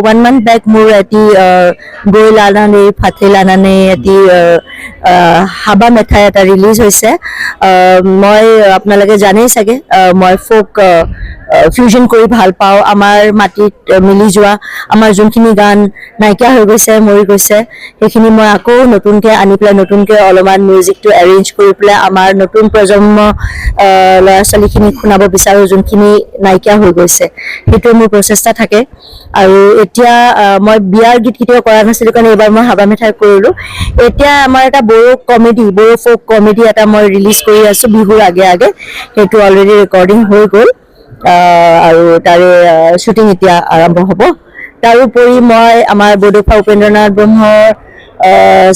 1 month back মোৰ এটি গৈ লানানে ফাতে লানানে এটি হাবা মেথাই এটা ৰিলিজ হৈছে মই আপোনালোকে জানেই চাগে মই ফোক ফিউজন কৰি ভাল পাওঁ আমাৰ মাটিত মিলি যোৱা আমাৰ যোনখিনি গান নাইকিয়া হৈ গৈছে মৰি গৈছে সেইখিনি মই আকৌ নতুনকৈ আনি পেলাই নতুনকৈ অলপমান মিউজিকটো এৰেঞ্জ কৰি পেলাই আমাৰ নতুন প্ৰজন্ম ল'ৰা ছোৱালীখিনিক শুনাব বিচাৰোঁ যোনখিনি নাইকিয়া হৈ গৈছে সেইটো মোৰ প্ৰচেষ্টা থাকে আৰু এতিয়া মই বিয়াৰ গীত কেতিয়াও কৰা নাছিলোঁ কাৰণে এইবাৰ মই হাবা মেথাই কৰিলোঁ এতিয়া আমাৰ এটা বড়ো ফোক কমেডি এটা মই ৰিলিজ কৰি আছোঁ বিহুৰ আগে আগে সেইটো অলৰেডি ৰেকৰ্ডিং হৈ গ'ল আৰু তাৰে শ্বুটিং এতিয়া আৰম্ভ হ'ব তাৰোপৰি মই আমাৰ বডোফা উপেন্দ্ৰনাথ ব্ৰহ্মৰ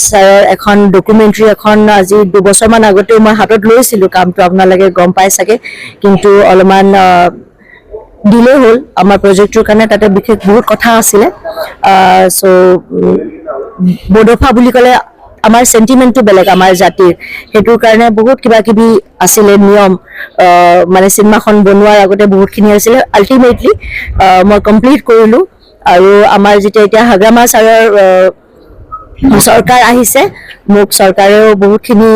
ছাৰৰ এখন ডকুমেণ্টাৰী এখন আজি 2 বছৰমান আগতেও মই হাতত লৈছিলোঁ কামটো আপোনালোকে গম পাই চাগে কিন্তু অলপমান ডিলে হ'ল আমাৰ প্ৰজেক্টটোৰ কাৰণে তাতে বিশেষ বহুত কথা আছিলে চ' বডোফা বুলি ক'লে আমাৰ সেন্টিমেন্টটো বেলেগ আমাৰ জাতিৰ হেতুৰ কাৰণে বহুত কিবা কিবি আছিলে নিয়ম মানে সিনেমাখন বনোৱাৰ আগতে বহুতখিনি আছিলে আল্টিমেটলি মই কমপ্লিট কৰিলোঁ আৰু আমাৰ যেতিয়া এতিয়া হাগ্ৰামা ছাৰৰ চৰকাৰ আহিছে মোক চৰকাৰেও বহুতখিনি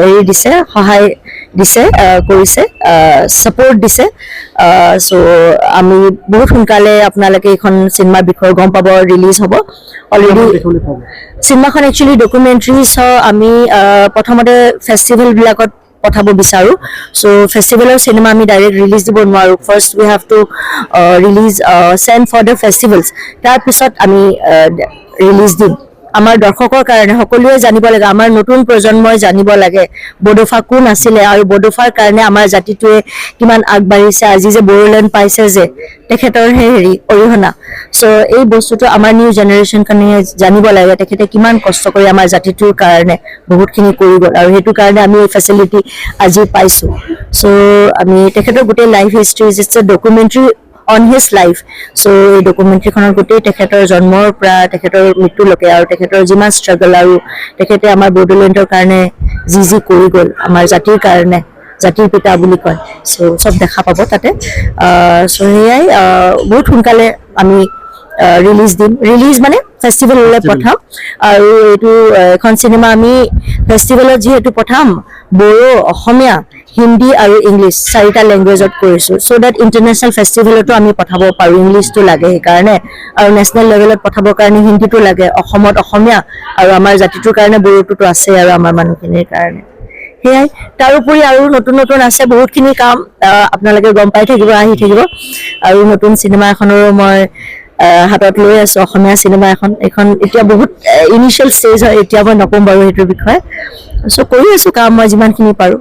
হেৰি দিছে সহায় দিছে কৰিছে সাপোৰ্ট দিছে চ' আমি বহুত সোনকালে আপোনালোকে এইখন চিনেমাৰ বিষয়ে গম পাব ৰিলিজ হ'ব অলৰেডি চিনেমাখন একচুৱেলি ডকুমেণ্টাৰীজ আমি প্ৰথমতে ফেষ্টিভেলবিলাকত পঠাব বিচাৰোঁ চ' ফেষ্টিভেলৰ চিনেমা আমি ডাইৰেক্ট ৰিলিজ দিব নোৱাৰোঁ first we have to release send for the festivals তাৰপিছত আমি ৰিলিজ দিম আমাৰ দৰ্শকৰ কাৰণে সকলোৱে জানিব লাগে আমাৰ নতুন প্ৰজন্মই জানিব লাগে বডোফা কোন আছিলে আৰু বডোফাৰ কাৰণে আমাৰ জাতিটোৱে কিমান আগবাঢ়িছে আজি যে বড়োলেণ্ড পাইছে যে তেখেতৰ হেৰি অৰিহণা চ' এই বস্তুটো আমাৰ নিউ জেনেৰেশ্যন কাৰণে জানিব লাগে তেখেতে কিমান কষ্ট কৰি আমাৰ জাতিটোৰ কাৰণে বহুতখিনি কৰি গ'ল আৰু সেইটো কাৰণে আমি এই ফেচিলিটি আজি পাইছোঁ চ' আমি তেখেতৰ গোটেই life history it's a documentary on his life so এই ডকুমেণ্টাৰীখনৰ গোটেই তেখেতৰ জন্মৰ পৰা তেখেতৰ মৃত্যুলৈকে আৰু তেখেতৰ যিমান ষ্ট্ৰাগল আৰু তেখেতে আমাৰ বড়োলেণ্ডৰ কাৰণে যি কৰি গ'ল আমাৰ জাতিৰ কাৰণে জাতিৰ পিতা বুলি কয় চ' চব দেখা পাব তাতে চ' সেয়াই বহুত সোনকালে আমি ৰিলিজ দিম ৰিলিজ মানে ফেষ্টিভেললৈ পঠাম আৰু এইটো এখন চিনেমা আমি ফেষ্টিভেলত যিহেতু পঠাম বড়ো অসমীয়া হিন্দী আৰু ইংলিছ 4টা লেংগুৱেজত কৰিছোঁ চ' ডেট ইণ্টাৰনেশ্যনেল ফেষ্টিভেলতো আমি পঠাব পাৰোঁ ইংলিছটো লাগে সেইকাৰণে আৰু নেশ্যনেল লেভেলত পঠাবৰ কাৰণে হিন্দীটো লাগে অসমত অসমীয়া আৰু আমাৰ জাতিটোৰ কাৰণে বড়োটোতো আছে আৰু আমাৰ মানুহখিনিৰ কাৰণে সেয়াই তাৰোপৰি আৰু নতুন নতুন আছে বহুতখিনি কাম আপোনালোকে গম পাই থাকিব আহি থাকিব আৰু নতুন চিনেমা এখনৰো মই হাতত লৈ আছোঁ অসমীয়া চিনেমা এখন এতিয়া বহুত ইনিচিয়েল ষ্টেজ হয় এতিয়া মই নক'ম বাৰু সেইটোৰ বিষয়ে চ' কৰি আছোঁ কাম মই যিমানখিনি পাৰোঁ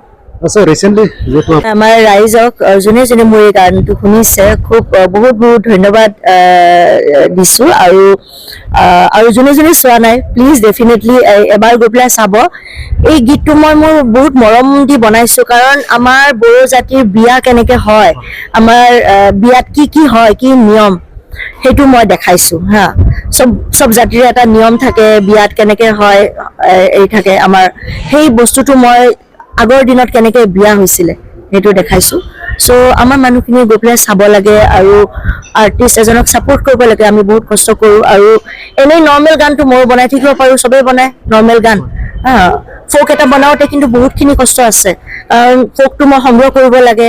আমাৰ ৰাইজক যোনে যোনে মোৰ এই গানটো শুনিছে খুব বহুত বহুত ধন্যবাদ দিছোঁ আৰু যোনে যোনে চোৱা নাই প্লিজ ডেফিনেটলি এবাৰ গৈ পেলাই চাব এই গীতটো মই মোৰ বহুত মৰম দি বনাইছোঁ কাৰণ আমাৰ বড়ো জাতিৰ বিয়া কেনেকৈ হয় আমাৰ বিয়াত কি হয় কি নিয়ম সেইটো মই দেখাইছোঁ হা চব জাতিৰ এটা নিয়ম থাকে বিয়াত কেনেকৈ হয় এই থাকে আমাৰ সেই বস্তুটো মই আগৰ দিনত কেনেকৈ বিয়া হৈছিলে সেইটো দেখাইছোঁ চ' আমাৰ মানুহখিনি গৈ পেলাই চাব লাগে আৰু আৰ্টিষ্ট এজনক ছাপোৰ্ট কৰিব লাগে আমি বহুত কষ্ট কৰোঁ আৰু এনেই নৰ্মেল গানটো ময়ো বনাই থাকিব পাৰোঁ চবেই বনায় নৰ্মেল গান ফোক এটা বনাওঁতে কিন্তু বহুতখিনি কষ্ট আছে কাৰণ ফোকটো মই সংগ্ৰহ কৰিব লাগে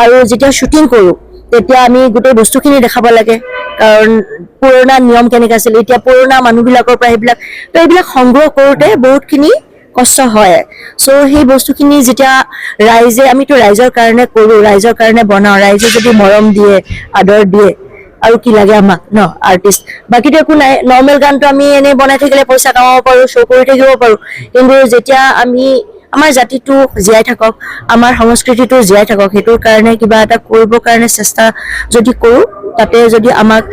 আৰু যেতিয়া শ্বুটিং কৰোঁ তেতিয়া আমি গোটেই বস্তুখিনি দেখাব লাগে কাৰণ পুৰণা নিয়ম কেনেকৈ আছিল এতিয়া পুৰণা মানুহবিলাকৰ পৰা এইবিলাক সংগ্ৰহ কৰোঁতে বহুতখিনি কষ্ট হয় চ' সেই বস্তুখিনি যেতিয়া আমিতো ৰাইজৰ কাৰণে কৰোঁ ৰাইজৰ কাৰণে বনাওঁ ৰাইজে যদি মৰম দিয়ে আদৰ দিয়ে আৰু কি লাগে আমাক ন আৰ্টিষ্ট বাকীতো একো নাই নৰ্মেল গানটো আমি এনেই বনাই থাকিলে পইচা কামাব পাৰোঁ শ্ব' কৰি থাকিব পাৰোঁ কিন্তু যেতিয়া আমাৰ জাতিটো জীয়াই থাকক আমাৰ সংস্কৃতিটো জীয়াই থাকক সেইটোৰ কাৰণে কিবা এটা কৰিবৰ কাৰণে চেষ্টা যদি কৰোঁ তাতে যদি আমাক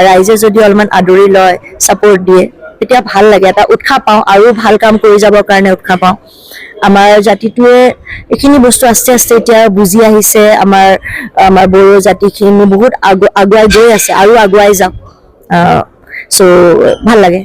ৰাইজে যদি অলপমান আদৰি লয় ছাপোৰ্ট দিয়ে তেতিয়া ভাল লাগে এটা উৎসাহ পাওঁ আৰু ভাল কাম কৰি যাবৰ কাৰণে উৎসাহ পাওঁ আমাৰ জাতিটোৱে এইখিনি বস্তু আস্তে আস্তে এতিয়া বুজি আহিছে আমাৰ বড়ো জাতিখিনি বহুত আগুৱাই গৈ আছে আৰু আগুৱাই যাওক চ' ভাল লাগে